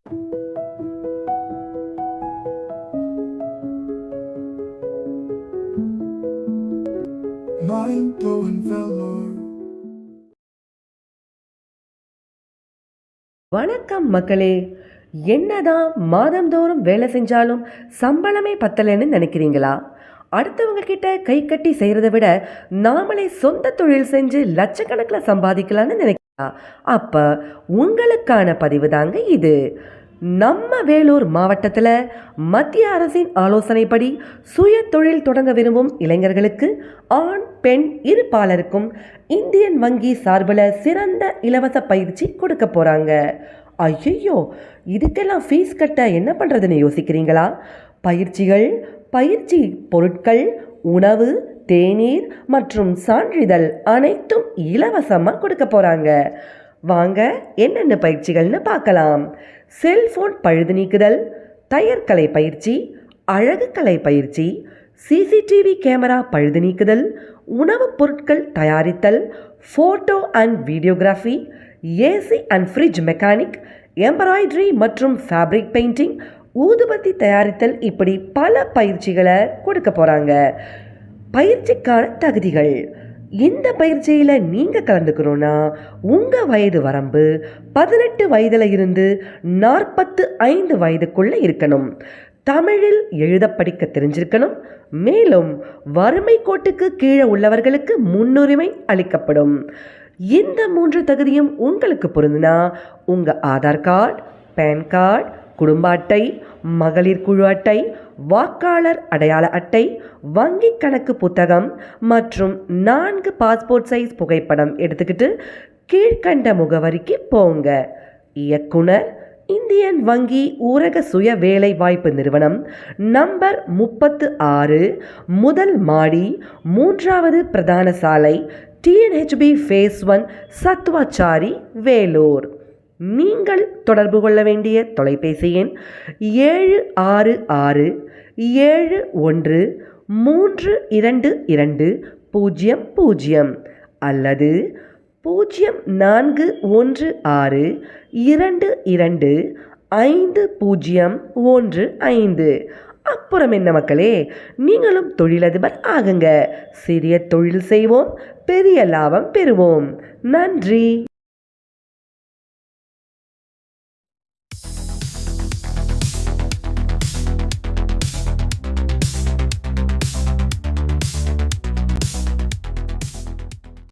வணக்கம் மக்களே. என்னதான் மாதந்தோறும் வேலை செஞ்சாலும் சம்பளமே பத்தலைன்னு நினைக்கிறீங்களா? அடுத்தவங்க கிட்ட கை கட்டி செய்கிறத விட நாமளே சொந்த தொழில் செஞ்சு லட்சக்கணக்கில் சம்பாதிக்கலான்னு நினைக்கிறீங்களா? அப்போ உங்களுக்கான பதிவு தாங்க இது. நம்ம வேலூர் மாவட்டத்தில் மத்திய அரசின் ஆலோசனைப்படி சுய தொழில் தொடங்க விரும்பும் இளைஞர்களுக்கு ஆண் பெண் இரு பாலருக்கும் இந்தியன் வங்கி சார்பில் சிறந்த இலவச பயிற்சி கொடுக்க போகிறாங்க. ஐயோ, இதுக்கெல்லாம் ஃபீஸ் கட்ட என்ன பண்ணுறதுன்னு யோசிக்கிறீங்களா? பயிற்சி பொருட்கள், உணவு, தேநீர் மற்றும் சான்றிதழ் அனைத்தும் இலவசமாக கொடுக்க போகிறாங்க. வாங்க என்னென்ன பயிற்சிகள்னு பார்க்கலாம். செல்போன் பழுது நீக்குதல், தையற்கலை பயிற்சி, அழகு கலை பயிற்சி, சிசிடிவி கேமரா பழுது நீக்குதல், உணவுப் பொருட்கள் தயாரித்தல், photo and videography, AC and fridge mechanic, embroidery மற்றும் ஃபேப்ரிக் பெயிண்டிங், ஊதுபத்தி தயாரித்தல், இப்படி பல பயிற்சிகளை கொடுக்க போகிறாங்க. பயிற்சிக்கான தகுதிகள். இந்த பயிற்சியில் நீங்கள் கலந்துக்கணுன்னா உங்கள் வயது வரம்பு 18 வயதில் இருந்து 45 வயதுக்குள்ளே இருக்கணும். தமிழில் எழுத படிக்க தெரிஞ்சிருக்கணும். மேலும் வறுமை கோட்டுக்கு கீழே உள்ளவர்களுக்கு முன்னுரிமை அளிக்கப்படும். இந்த 3 தகுதியும் உங்களுக்கு பொருந்துனா உங்கள் ஆதார் கார்டு, பேன் கார்டு, குடும்ப அட்டை, மகளிர் குழு அட்டை, வாக்காளர் அடையாள அட்டை, வங்கி கணக்கு புத்தகம் மற்றும் 4 பாஸ்போர்ட் சைஸ் புகைப்படம் எடுத்துக்கிட்டு கீழ்கண்ட முகவரிக்கு போங்க. இயக்குனர், இந்தியன் வங்கி ஊரக சுய வேலை வாய்ப்பு நிறுவனம், நம்பர் 36, முதல் மாடி, 3வது பிரதான சாலை, TNHB Phase 1, சத்வாச்சாரி, வேலூர். நீங்கள் தொடர்பு கொள்ள வேண்டிய தொலைபேசி எண் 766-71-322-00 அல்லது 0416-22-5015. அப்புறம் என்ன மக்களே, நீங்களும் தொழிலதிபர் ஆகுங்க. சிறிய தொழில் செய்வோம், பெரிய லாபம் பெறுவோம். நன்றி.